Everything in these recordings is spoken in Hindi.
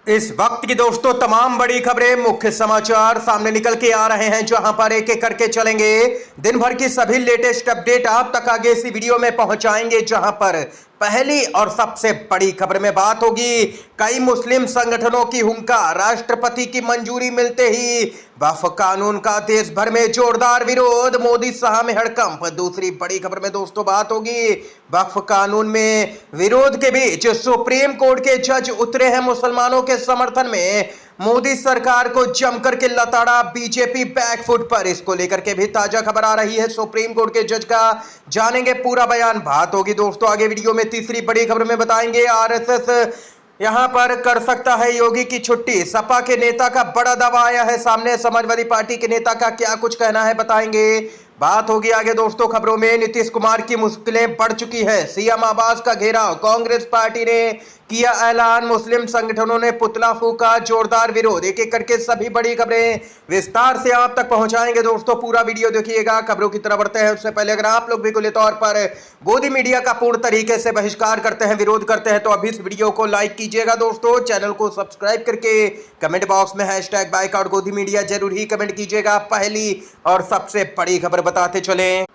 इस वक्त की दोस्तों तमाम बड़ी खबरें, मुख्य समाचार सामने निकल के आ रहे हैं, जहां पर एक एक करके चलेंगे। दिन भर की सभी लेटेस्ट अपडेट आप तक आगे इसी वीडियो में पहुंचाएंगे, जहां पर पहली और सबसे बड़ी खबर में बात होगी कई मुस्लिम संगठनों की हुंकार, राष्ट्रपति की मंजूरी मिलते ही वक्फ कानून का देश भर में जोरदार विरोध, मोदी शाह में हड़कंप। दूसरी बड़ी खबर में दोस्तों बात होगी वक्फ कानून में विरोध के बीच सुप्रीम कोर्ट के जज उतरे हैं मुसलमानों के समर्थन में, मोदी सरकार को जमकर के लताड़ा बीजेपी बैकफुट पर। इसको लेकर के भी ताजा खबर आ रही है सुप्रीम कोर्ट के जज का, जानेंगे पूरा बयान, बात होगी दोस्तों आगे वीडियो में। तीसरी बड़ी खबर में बताएंगे आरएसएस यहां पर कर सकता है योगी की छुट्टी, सपा के नेता का बड़ा दावा आया है सामने, समाजवादी पार्टी के नेता का क्या कुछ कहना है बताएंगे, बात होगी आगे दोस्तों खबरों में। नीतीश कुमार की मुश्किलें बढ़ चुकी है, सीएम आवास का घेराव, कांग्रेस पार्टी ने किया ऐलान, मुस्लिम संगठनों ने पुतला फूंका, जोरदार विरोध। एक एक करके सभी बड़ी खबरें विस्तार से आप तक पहुंचाएंगे दोस्तों, पूरा वीडियो देखिएगा। खबरों की तरफ बढ़ते हैं उससे पहले अगर आप लोग भी खुले तौर पर गोदी मीडिया का पूर्ण तरीके से बहिष्कार करते हैं, विरोध करते हैं, तो अभी इस वीडियो को लाइक कीजिएगा दोस्तों, चैनल को सब्सक्राइब करके कमेंट बॉक्स में #बाइकआउट गोदी मीडिया जरूर ही कमेंट कीजिएगा। पहली और सबसे बड़ी खबर बताते चलें,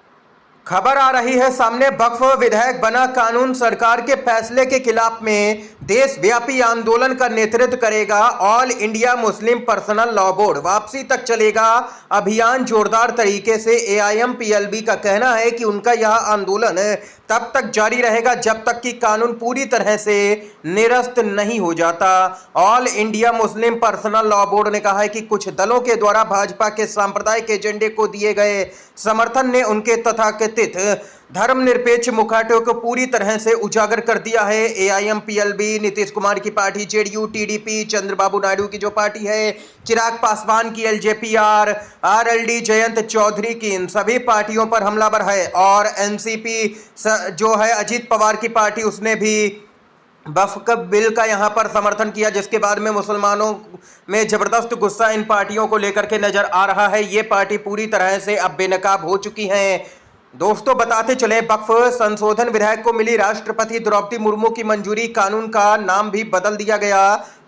खबर आ रही है सामने, वक्फ विधेयक बना कानून, सरकार के फैसले के खिलाफ में देशव्यापी आंदोलन का नेतृत्व करेगा all India Muslim personal law board, वापसी तक चलेगा अभियान जोरदार तरीके से। एआईएमपीएलबी का कहना है कि उनका यह आंदोलन तब तक जारी रहेगा जब तक कि कानून पूरी तरह से निरस्त नहीं हो जाता। All India Muslim personal law board ने कहा है कि कुछ दलों के द्वारा भाजपा के सांप्रदायिक एजेंडे को दिए गए समर्थन ने उनके तथाकथित धर्मनिरपेक्ष मुखौटे को पूरी तरह से उजागर कर दिया है। एआईएमपीएलबी, नीतीश कुमार की party JDU, TDP, Chandrababu Naidu की जो पार्टी है, चिराग पासवान की एलजेपी, आरएलडी, जयंत चौधरी की, इन सभी पार्टियों पर हमलावर है। और एनसीपी जो है अजीत पवार की पार्टी, उसने भी वक्फ बिल का यहां पर समर्थन किया, जिसके बाद में मुसलमानों में जबरदस्त गुस्सा इन पार्टियों को लेकर के नजर आ रहा है। ये पार्टी पूरी तरह से अब बेनकाब हो चुकी हैं। दोस्तों बताते चले, वक्फ संशोधन विधेयक को मिली राष्ट्रपति द्रौपदी मुर्मू की मंजूरी, कानून का नाम भी बदल दिया गया।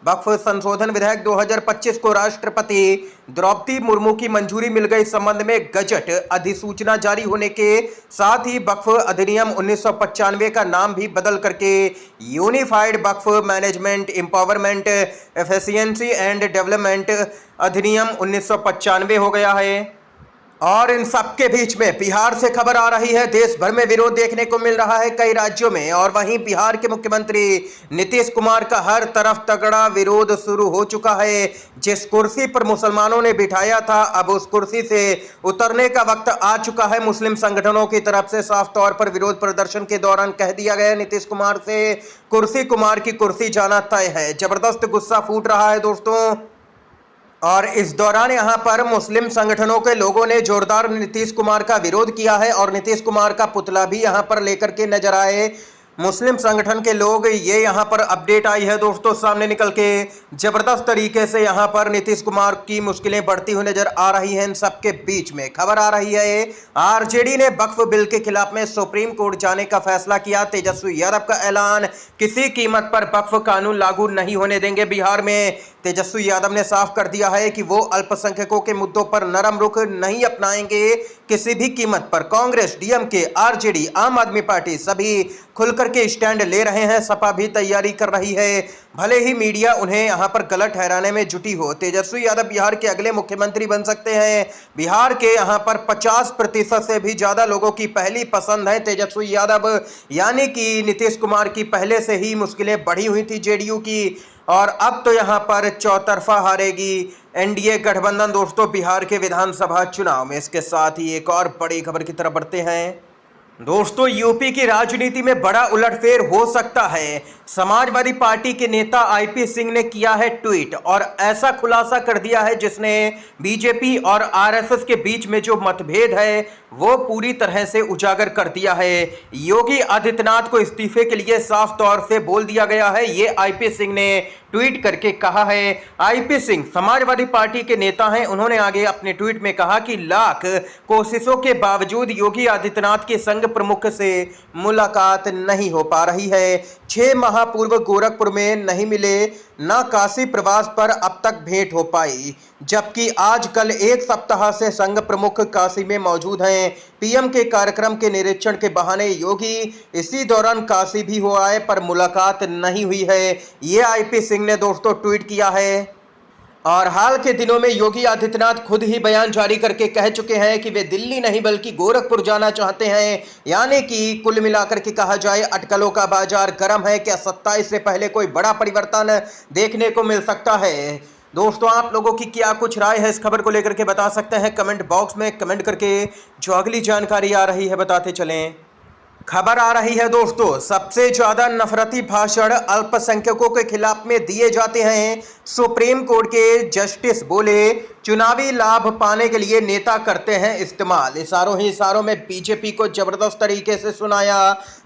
वक्फ संशोधन विधेयक 2025 को राष्ट्रपति द्रौपदी मुर्मू की मंजूरी मिल गई। इस संबंध में गजट अधिसूचना जारी होने के साथ ही वक्फ अधिनियम 1995 का नाम भी बदल करके unified Waqf management empowerment efficiency and development अधिनियम 1995 हो गया है। और इन सबके बीच में बिहार से खबर आ रही है, देश भर में विरोध देखने को मिल रहा है कई राज्यों में, और वहीं बिहार के मुख्यमंत्री नीतीश कुमार का हर तरफ तगड़ा विरोध शुरू हो चुका है। जिस कुर्सी पर मुसलमानों ने बिठाया था, अब उस कुर्सी से उतरने का वक्त आ चुका है। मुस्लिम संगठनों की तरफ से साफ तौर पर विरोध प्रदर्शन के दौरान कह दिया गया नीतीश कुमार से, कुर्सी कुमार की कुर्सी जाना तय है। जबरदस्त गुस्सा फूट रहा है दोस्तों। और इस दौरान यहां पर मुस्लिम संगठनों के लोगों ने जोरदार नीतीश कुमार का विरोध किया है, और नीतीश कुमार का पुतला भी यहां पर लेकर के नजर आए मुस्लिम संगठन के लोग। ये यहां पर अपडेट आई है दोस्तों सामने निकल के, जबरदस्त तरीके से यहां पर नीतीश कुमार की मुश्किलें बढ़ती हुई नजर आ रही हैं। इन सबके बीच में खबर आ रही है, आरजेडी ने वक्फ बिल के खिलाफ में सुप्रीम कोर्ट जाने का फैसला किया। तेजस्वी यादव का ऐलान, किसी कीमत पर वक्फ कानून लागू नहीं होने देंगे। बिहार में तेजस्वी यादव ने साफ कर दिया है कि वो अल्पसंख्यकों के मुद्दों पर नरम रुख नहीं अपनाएंगे किसी भी कीमत पर। कांग्रेस, डीएमके, आरजेडी, आम आदमी पार्टी सभी खुलकर के स्टैंड ले रहे हैं। सपा भी तैयारी कर रही है, भले ही मीडिया उन्हें यहां पर गलत ठहराने में जुटी हो। तेजस्वी यादव बिहार के अगले मुख्यमंत्री बन सकते हैं। बिहार के यहां पर 50% से भी ज्यादा लोगों की पहली पसंद है तेजस्वी यादव, यानी कि नीतीश कुमार की पहले से ही मुश्किलें बढ़ी हुई थी जेडीयू की, और अब तो यहां पर चौतरफा हारेगी एनडीए गठबंधन दोस्तों बिहार के विधानसभा चुनाव में। इसके साथ ही एक और बड़ी खबर की तरफ बढ़ते हैं दोस्तों, यूपी की राजनीति में बड़ा उलटफेर हो सकता है। समाजवादी पार्टी के नेता आईपी सिंह ने किया है ट्वीट, और ऐसा खुलासा कर दिया है जिसने बीजेपी और आरएसएस के बीच में जो मतभेद है वो पूरी तरह से उजागर कर दिया है। योगी आदित्यनाथ को इस्तीफे के लिए साफ तौर से बोल दिया गया है। ये आईपी सिंह ने ट्वीट करके कहा है। आईपी सिंह समाजवादी पार्टी के नेता हैं। उन्होंने आगे अपने ट्वीट में कहा कि लाख कोशिशों के बावजूद योगी आदित्यनाथ के संघ प्रमुख से मुलाकात नहीं हो पा रही है। 6 माह पूर्व गोरखपुर में नहीं मिले, न काशी प्रवास पर अब तक भेंट हो पाई, जबकि आज कल एक सप्ताह से संघ प्रमुख काशी में मौजूद हैं। पीएम के कार्यक्रम के निरीक्षण के बहाने योगी इसी दौरान काशी भी हो आए, पर मुलाकात नहीं हुई है। ये आईपी सिंह ने दोस्तों ट्वीट किया है। और हाल के दिनों में योगी आदित्यनाथ खुद ही बयान जारी करके कह चुके हैं कि वे दिल्ली नहीं बल्कि गोरखपुर जाना चाहते हैं। यानी कि कुल मिलाकर के कहा जाए अटकलों का बाजार गर्म है। क्या 27 से पहले कोई बड़ा परिवर्तन देखने को मिल सकता है? दोस्तों, आप लोगों की क्या कुछ राय है इस खबर को लेकर के बता सकते हैं कमेंट बॉक्स में कमेंट करके। जो अगली जानकारी आ रही है बताते चलें। खबर आ रही है दोस्तों, सबसे ज्यादा नफरती भाषण अल्पसंख्यकों के खिलाफ में दिए जाते हैं। सुप्रीम कोर्ट के जस्टिस बोले, चुनावी लाभ पाने के लिए नेता करते हैं इस्तेमाल। इशारों ही इशारों में बीजेपी को जबरदस्त तरीके से सुनाया।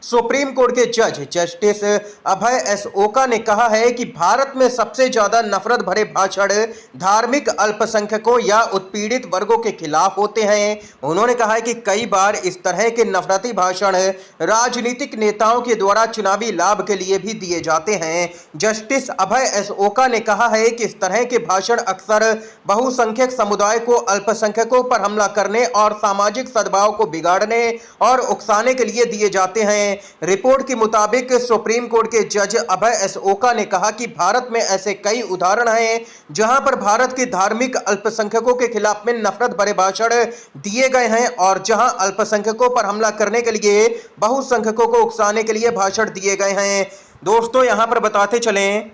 सुप्रीम कोर्ट के जज जस्टिस अभय एस ओका ने कहा है कि भारत में सबसे ज्यादा नफरत भरे भाषण धार्मिक अल्पसंख्यकों या उत्पीड़ित वर्गों के खिलाफ होते हैं। उन्होंने कहा है कि कई बार इस तरह के नफरती भाषण राजनीतिक नेताओं के द्वारा चुनावी लाभ के लिए भी दिए जाते हैं। जस्टिस अभय एस ओका ने कहा है कि इस तरह के भाषण अक्सर बहुसंख्यक समुदाय को अल्पसंख्यकों पर हमला करने और सामाजिक सद्भाव को बिगाड़ने और उकसाने के लिए दिए जाते हैं। रिपोर्ट के मुताबिक सुप्रीम कोर्ट के जज अभय एस ओका ने कहा कि भारत में ऐसे कई उदाहरण हैं जहां पर भारत के धार्मिक अल्पसंख्यकों के खिलाफ में नफरत भरे भाषण दिए गए हैं और जहां अल्पसंख्यकों पर हमला करने के लिए बहुसंख्यकों को उकसाने के लिए भाषण दिए गए हैं। दोस्तों, यहां पर बताते चलें,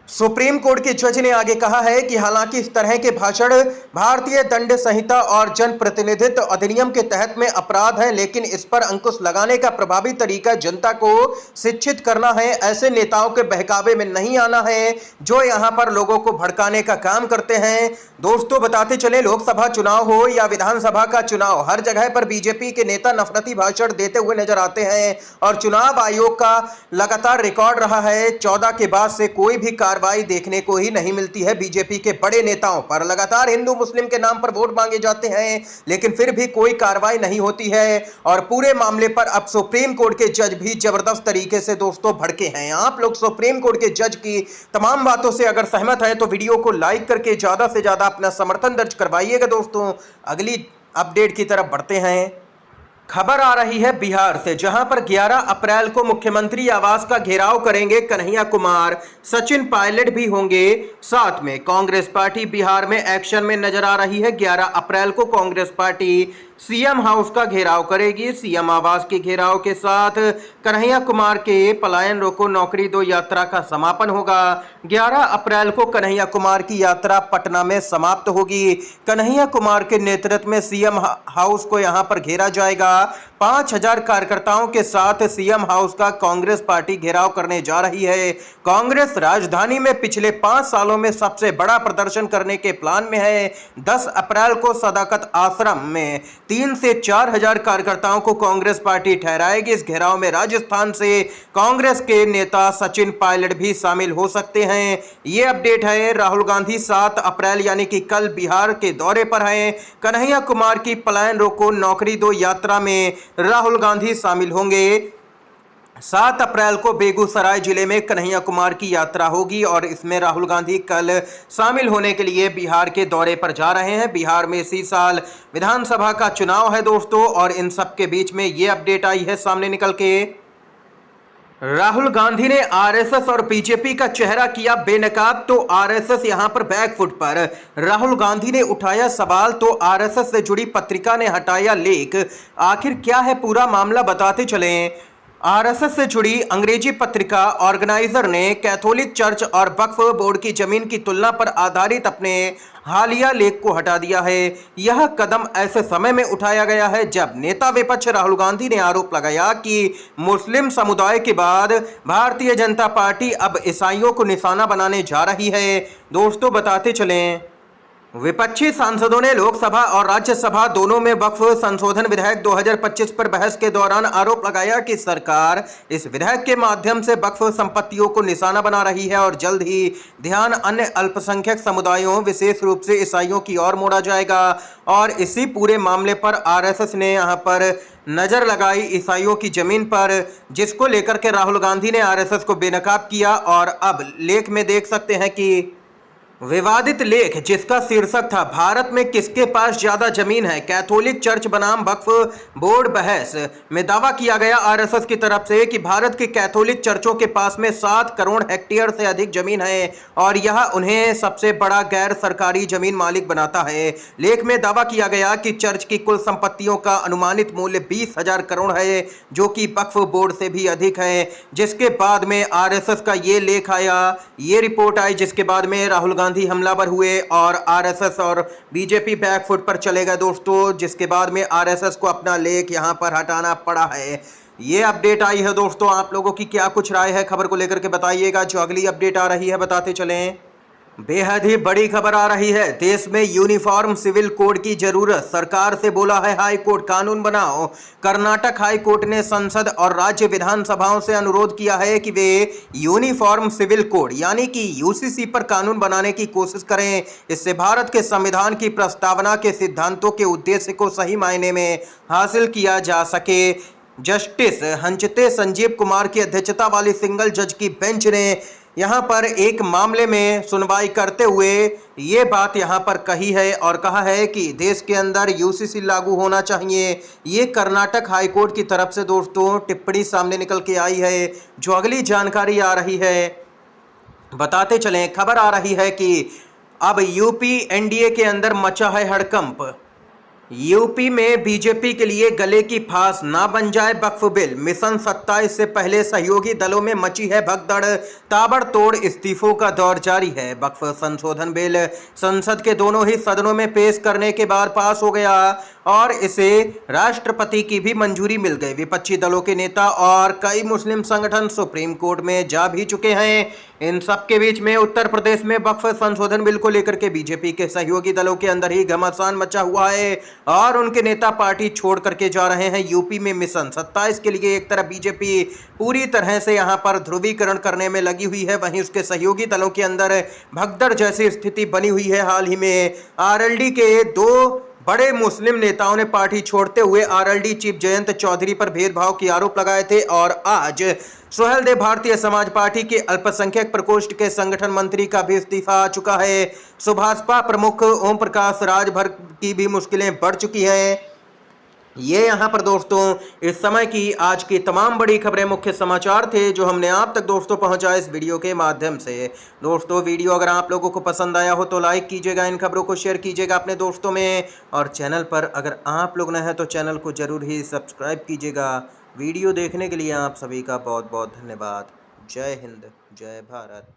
सुप्रीम कोर्ट के जज ने आगे कहा है कि हालांकि इस तरह के भाषण भारतीय दंड संहिता और जनप्रतिनिधित्व अधिनियम के तहत में अपराध है, लेकिन इस पर अंकुश लगाने का प्रभावी तरीका जनता को शिक्षित करना है। ऐसे नेताओं के बहकावे में नहीं आना है जो यहां पर लोगों को भड़काने का काम करते हैं। दोस्तों, बताते चले, लोकसभा चुनाव हो या विधानसभा का चुनाव, हर जगह पर बीजेपी के नेता नफरती भाषण देते हुए नजर आते हैं और चुनाव आयोग का लगातार रिकॉर्ड रहा है 14 के बाद से कोई भी कार्रवाई देखने को ही नहीं मिलती है। बीजेपी के बड़े नेताओं पर लगातार हिंदू मुस्लिम के नाम पर वोट मांगे जाते हैं, लेकिन फिर भी कोई कार्रवाई नहीं होती है। और पूरे मामले पर अब सुप्रीम कोर्ट के जज भी जबरदस्त तरीके से दोस्तों भड़के हैं। आप लोग सुप्रीम कोर्ट के जज की तमाम बातों से अगर सहमत है तो वीडियो को लाइक करके ज्यादा से ज्यादा अपना समर्थन दर्ज करवाइएगा। दोस्तों, अगली अपडेट की तरफ बढ़ते हैं। खबर आ रही है बिहार से, जहां पर 11 अप्रैल को मुख्यमंत्री आवास का घेराव करेंगे कन्हैया कुमार। सचिन पायलट भी होंगे साथ में। कांग्रेस पार्टी बिहार में एक्शन में नजर आ रही है। 11 अप्रैल को कांग्रेस पार्टी सीएम हाउस का घेराव करेगी। सीएम आवास के घेराव के साथ कन्हैया कुमार के पलायन रोको नौकरी दो यात्रा का समापन होगा। 11 अप्रैल को कन्हैया कुमार की यात्रा पटना में समाप्त होगी। कन्हैया कुमार के नेतृत्व में सीएम हाउस को यहां पर घेरा जाएगा। 5000 कार्यकर्ताओं के साथ सीएम हाउस का कांग्रेस पार्टी घेराव करने जा रही है। कांग्रेस राजधानी में पिछले 5 सालों में सबसे बड़ा प्रदर्शन करने के प्लान में है। 10 अप्रैल को सदाकत आश्रम में 3 से 4000 कार्यकर्ताओं को कांग्रेस पार्टी ठहराएगी। इस घेराव में राजस्थान से कांग्रेस के नेता सचिन पायलट भी शामिल हो सकते हैं। ये अपडेट है। राहुल गांधी 7 अप्रैल यानी कि कल बिहार के दौरे पर हैं। कन्हैया कुमार की पलायन रोको नौकरी दो यात्रा में राहुल गांधी शामिल होंगे। 7 अप्रैल को बेगूसराय जिले में कन्हैया कुमार की यात्रा होगी और इसमें राहुल गांधी कल शामिल होने के लिए बिहार के दौरे पर जा रहे हैं। बिहार में इसी साल विधानसभा का चुनाव है दोस्तों, और इन सब के बीच में ये अपडेट आई है सामने निकल के। राहुल गांधी ने आरएसएस और बीजेपी का चेहरा किया बेनकाब, तो आरएसएस यहां पर बैकफुट पर। राहुल गांधी ने उठाया सवाल तो आरएसएस से जुड़ी पत्रिका ने हटाया लेख। आखिर क्या है पूरा मामला बताते चलें। आरएसएस से जुड़ी अंग्रेजी पत्रिका ऑर्गेनाइजर ने कैथोलिक चर्च और वक्फ बोर्ड की जमीन की तुलना पर आधारित अपने हालिया लेख को हटा दिया है। यह कदम ऐसे समय में उठाया गया है जब नेता विपक्ष राहुल गांधी ने आरोप लगाया कि मुस्लिम समुदाय के बाद भारतीय जनता पार्टी अब ईसाइयों को निशाना बनाने जा रही है। दोस्तों, बताते चलें, विपक्षी सांसदों ने लोकसभा और राज्यसभा दोनों में वक्फ संशोधन विधेयक 2025 पर बहस के दौरान आरोप लगाया कि सरकार इस विधेयक के माध्यम से वक्फ संपत्तियों को निशाना बना रही है और जल्द ही ध्यान अन्य अल्पसंख्यक समुदायों विशेष रूप से ईसाइयों की ओर मोड़ा जाएगा। और इसी पूरे मामले पर आरएसएस ने यहां पर नजर लगाई ईसाइयों की जमीन पर, जिसको लेकर के राहुल गांधी ने आरएसएस को बेनकाब किया। और अब लेख में देख सकते हैं कि विवादित लेख जिसका शीर्षक था भारत में किसके पास ज्यादा जमीन है, कैथोलिक चर्च बनाम वक्फ बोर्ड बहस में दावा किया गया आरएसएस की तरफ से कि भारत की कैथोलिक चर्चों के पास में 7 करोड़ हेक्टेयर से अधिक जमीन है और यह उन्हें सबसे बड़ा गैर सरकारी जमीन मालिक बनाता है। लेख में दावा किया गया कि चर्च की कुल संपत्तियों का अनुमानित मूल्य 20,000 करोड़ है, जो कि वक्फ बोर्ड से भी अधिक है। जिसके बाद में आरएसएस का ये लेख आया, ये रिपोर्ट आई, जिसके बाद में राहुल गांधी हमलावर हुए और आरएसएस और बीजेपी बैकफुट पर चले गए दोस्तों। जिसके बाद में आरएसएस को अपना लेख यहां पर हटाना पड़ा है। ये अपडेट आई है दोस्तों, आप लोगों की क्या कुछ राय है खबर को लेकर के बताइएगा। जो अगली अपडेट आ रही है बताते चलें। बेहद ही बड़ी खबर आ रही है, देश में यूनिफॉर्म सिविल कोड की जरूरत, सरकार से बोला है हाई कोर्ट कानून बनाओ। कर्नाटक हाई कोर्ट ने संसद और राज्य विधानसभाओं से अनुरोध किया है कि वे यूनिफॉर्म सिविल कोड यानी कि यूसीसी पर कानून बनाने की कोशिश करें। इससे भारत के संविधान की प्रस्तावना के सिद्धांतों के उद्देश्य को सही मायने में हासिल किया जा सके। जस्टिस हंचते संजीव कुमार की अध्यक्षता वाली सिंगल जज की बेंच ने यहाँ पर एक मामले में सुनवाई करते हुए ये बात यहाँ पर कही है और कहा है कि देश के अंदर यूसीसी लागू होना चाहिए। ये कर्नाटक हाईकोर्ट की तरफ से दोस्तों टिप्पणी सामने निकल के आई है। जो अगली जानकारी आ रही है बताते चलें। खबर आ रही है कि अब यूपी एनडीए के अंदर मचा है हड़कंप। यूपी में बीजेपी के लिए गले की फांस ना बन जाए वक्फ बिल, मिशन 27 से पहले सहयोगी दलों में मची है भगदड़, ताबड़तोड़ इस्तीफों का दौर जारी है। वक्फ संशोधन बिल संसद के दोनों ही सदनों में पेश करने के बाद पास हो गया और इसे राष्ट्रपति की भी मंजूरी मिल गई। विपक्षी दलों के नेता और कई मुस्लिम संगठन सुप्रीम कोर्ट में जा भी चुके हैं। इन सब के बीच में उत्तर प्रदेश में वक्फ संशोधन बिल को लेकर के बीजेपी के सहयोगी दलों के अंदर ही घमासान मचा हुआ है और उनके नेता पार्टी छोड़ करके जा रहे हैं। यूपी में मिशन 27 के लिए एक तरफ बीजेपी पूरी तरह से यहां पर ध्रुवीकरण करने में लगी हुई है, वहीं उसके सहयोगी दलों के अंदर भगदड़ जैसी स्थिति बनी हुई है। हाल ही में आरएलडी के 2 बड़े मुस्लिम नेताओं ने पार्टी छोड़ते हुए आरएलडी चीफ जयंत चौधरी पर भेदभाव के आरोप लगाए थे और आज सोहेल देव भारतीय समाज पार्टी के अल्पसंख्यक प्रकोष्ठ के संगठन मंत्री का भी इस्तीफा आ चुका है। सुभाषपा प्रमुख ओम प्रकाश राजभर की भी मुश्किलें बढ़ चुकी हैं। ये यहाँ पर दोस्तों इस समय की आज की तमाम बड़ी खबरें, मुख्य समाचार थे जो हमने आप तक दोस्तों पहुँचाए इस वीडियो के माध्यम से। दोस्तों वीडियो अगर आप लोगों को पसंद आया हो तो लाइक कीजिएगा, इन खबरों को शेयर कीजिएगा अपने दोस्तों में और चैनल पर अगर आप लोग नए हैं तो चैनल को जरूर ही सब्सक्राइब कीजिएगा। वीडियो देखने के लिए आप सभी का बहुत बहुत धन्यवाद। जय हिंद, जय भारत।